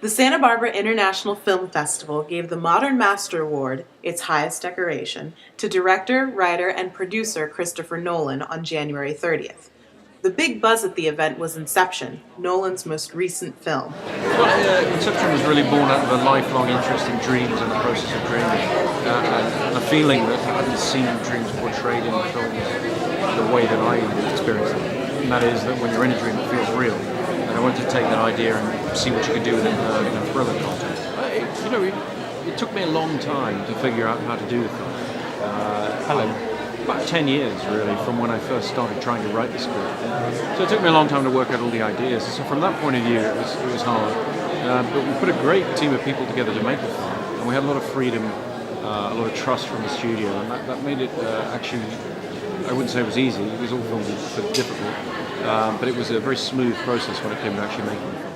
The Santa Barbara International Film Festival gave the Modern Master Award, its highest decoration, to director, writer, and producer Christopher Nolan on January 30th. The big buzz at the event was Inception, Nolan's most recent film. Well, Inception was really born out of a lifelong interest in dreams and the process of dreaming, and a feeling that I hadn't seen dreams portrayed in films the way that I experienced them. And that is that when you're in a dream, it feels real. And I wanted to take that idea and see what you could do with it in a thriller context. It took me a long time to figure out how to do the film. About 10 years, really, from when I first started trying to write the script. So it took me a long time to work out all the ideas. So from that point of view, it was hard. But we put a great team of people together to make the film. And we had a lot of freedom, a lot of trust from the studio. And that made it actually, I wouldn't say it was easy. It was all filmed difficult. But it was a very smooth process when it came to actually making the film.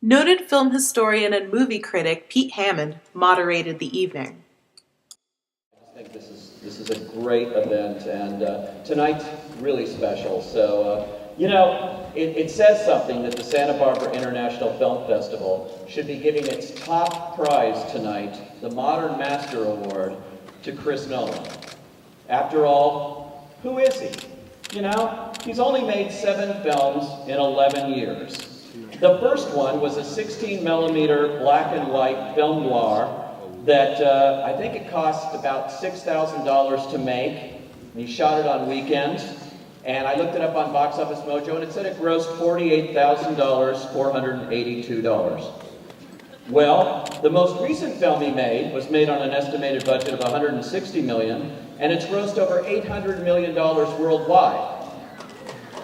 Noted film historian and movie critic Pete Hammond moderated the evening. I think this is a great event, and tonight's really special. So, it says something that the Santa Barbara International Film Festival should be giving its top prize tonight, the Modern Master Award, to Chris Nolan. After all, who is he? He's only made 7 films in 11 years. The first one was a 16mm black and white film noir that I think it cost about $6,000 to make. He shot it on weekends, and I looked it up on Box Office Mojo, and it said it grossed $48,482. Well, the most recent film he made was made on an estimated budget of $160 million, and it's grossed over $800 million worldwide.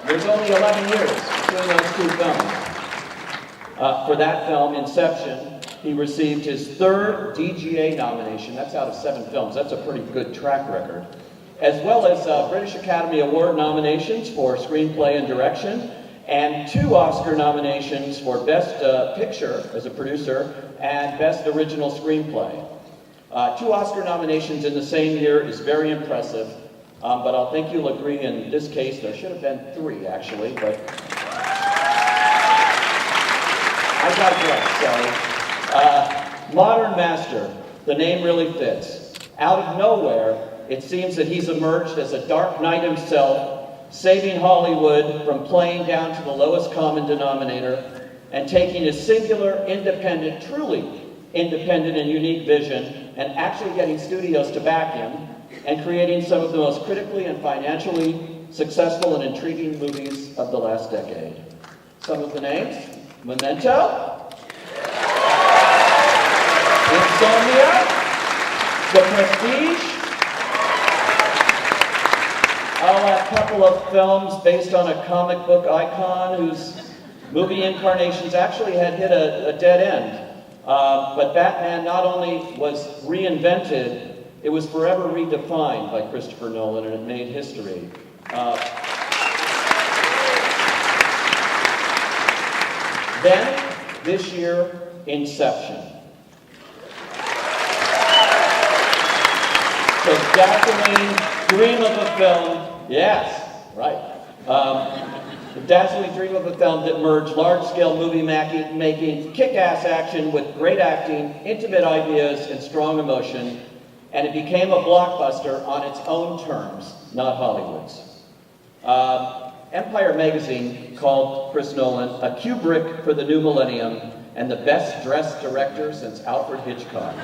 There's only 11 years between those 2 films. For that film, Inception, he received his 3rd DGA nomination. That's out of 7 films. That's a pretty good track record. As well as British Academy Award nominations for screenplay and direction, and 2 Oscar nominations for Best Picture as a producer and Best Original Screenplay. 2 Oscar nominations in the same year is very impressive, but I'll think you'll agree in this case there should have been 3 actually, but I digress, sorry. Modern Master, the name really fits. Out of nowhere, it seems that he's emerged as a dark knight himself, saving Hollywood from playing down to the lowest common denominator and taking a singular, independent, truly independent and unique vision and actually getting studios to back him and creating some of the most critically and financially successful and intriguing movies of the last decade. Some of the names: Memento, Insomnia, The Prestige, a couple of films based on a comic book icon whose movie incarnations actually had hit a dead end. But Batman not only was reinvented, it was forever redefined by Christopher Nolan, and it made history. Then, this year, Inception. So dazzling dream of a film, yes, right. The dazzling dream of a film that merged large-scale movie making, kick-ass action with great acting, intimate ideas, and strong emotion, and it became a blockbuster on its own terms, not Hollywood's. Empire magazine called Chris Nolan a Kubrick for the new millennium and the best-dressed director since Alfred Hitchcock.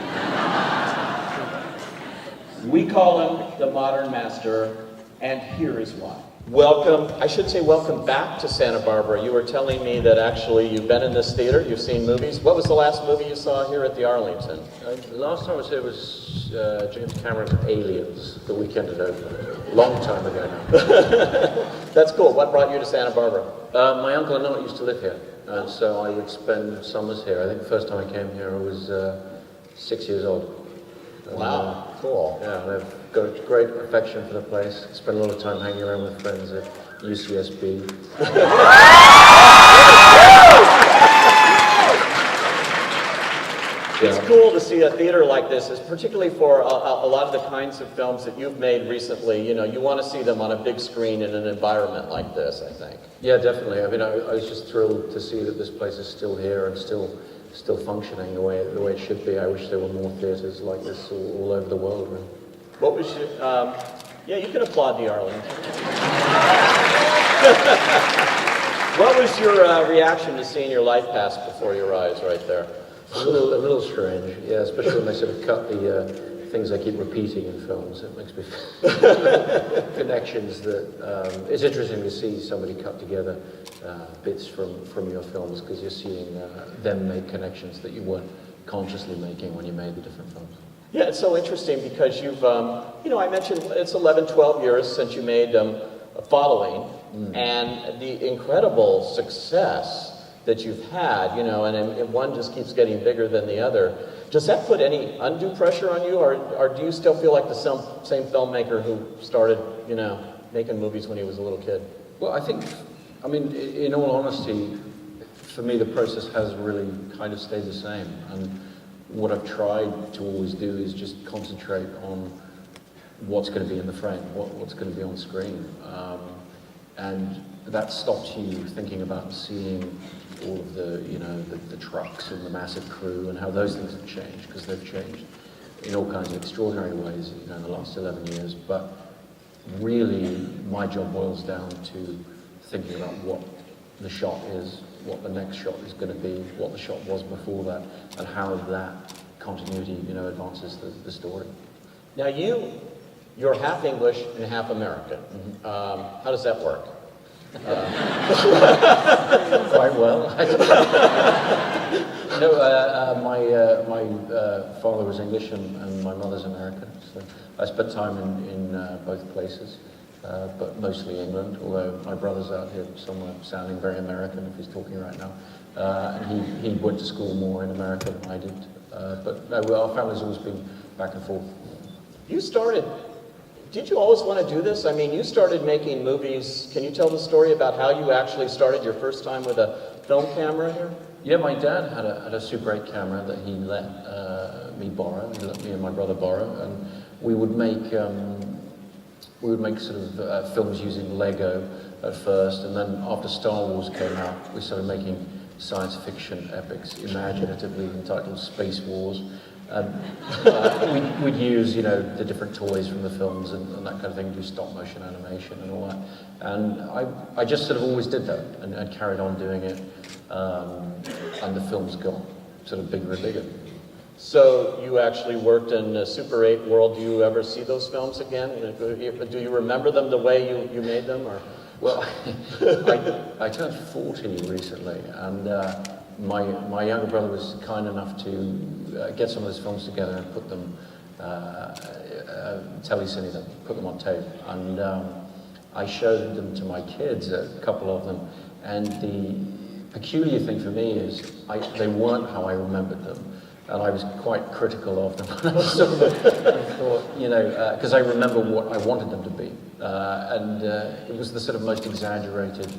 We call him the Modern Master, and here is why. Welcome, I should say welcome back to Santa Barbara. You were telling me that actually you've been in this theater, you've seen movies. What was the last movie you saw here at the Arlington? The last time I was here was James Cameron's Aliens, the weekend it opened. Long time ago now. That's cool. What brought you to Santa Barbara? My uncle and aunt used to live here, and so I would spend summers here. I think the first time I came here I was 6 years old. And, wow, cool. Yeah, and I've got a great affection for the place. Spent a lot of time hanging around with friends at UCSB. It's cool to see a theater like this, particularly for a lot of the kinds of films that you've made recently. You know, you want to see them on a big screen in an environment like this, I think. Yeah, definitely. I mean, I was just thrilled to see that this place is still here and still still functioning the way it should be. I wish there were more theatres like this all over the world. Really. What was your, yeah, you can applaud the Arlington. What was your reaction to seeing your life pass before your eyes right there? A little strange, yeah, especially when they sort of cut the things I keep repeating in films. It makes me connections that it's interesting to see somebody cut together bits from your films, because you're seeing them make connections that you weren't consciously making when you made the different films. Yeah, it's so interesting because you've, you know, I mentioned it's 11, 12 years since you made Following, and the incredible success that you've had, you know, and one just keeps getting bigger than the other. Does that put any undue pressure on you, or do you still feel like the same filmmaker who started, you know, making movies when he was a little kid? Well, I think, I mean, in all honesty, for me the process has really kind of stayed the same, and what I've tried to always do is just concentrate on what's going to be in the frame, what's going to be on screen, and that stops you thinking about and seeing all of the, you know, the trucks and the massive crew and how those things have changed, because they've changed in all kinds of extraordinary ways, you know, in the last 11 years. But really, my job boils down to thinking about what the shot is, what the next shot is going to be, what the shot was before that, and how that continuity, you know, advances the story. Now you're half English and half American. How does that work? Quite well. No, my father was English and my mother's American, so I spent time in both places, but mostly England, although my brother's out here somewhere sounding very American if he's talking right now. And he went to school more in America than I did. But no, our family's always been back and forth. Did you always want to do this? I mean, you started making movies. Can you tell the story about how you actually started your first time with a film camera here? Yeah, my dad had a Super 8 camera that he let me borrow. He let me and my brother borrow, and we would make sort of films using Lego at first, and then after Star Wars came out, we started making science fiction epics, imaginatively entitled Space Wars. We'd use, you know, the different toys from the films and that kind of thing, do stop motion animation and all that. And I just sort of always did that and carried on doing it. And the films got sort of bigger and bigger. So you actually worked in the Super 8 world. Do you ever see those films again? Do you remember them the way you made them? Or? Well, I turned 40 recently, and my younger brother was kind enough to get some of those films together and put them, telecine them, put them on tape. And I showed them to my kids, a couple of them, and the peculiar thing for me is they weren't how I remembered them. And I was quite critical of them. I thought, you know, because I remember what I wanted them to be. And it was the sort of most exaggerated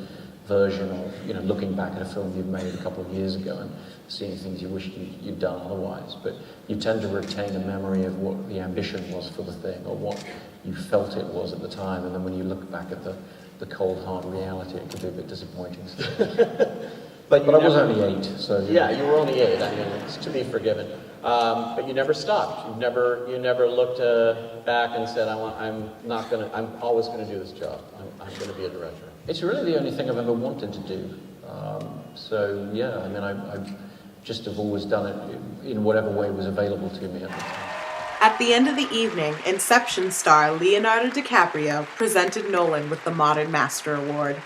version of, you know, looking back at a film you'd made a couple of years ago and seeing things you wished you'd done otherwise. But you tend to retain a memory of what the ambition was for the thing, or what you felt it was at the time. And then when you look back at the cold, hard reality, it can be a bit disappointing. But I was only 8, so... Yeah, you were only 8, I mean, it's to be forgiven. But you never stopped. You never looked back and said, I'm always gonna do this job. I'm gonna be a director. It's really the only thing I've ever wanted to do. So yeah, I mean, I just have always done it in whatever way was available to me at the time. At the end of the evening, Inception star Leonardo DiCaprio presented Nolan with the Modern Master Award.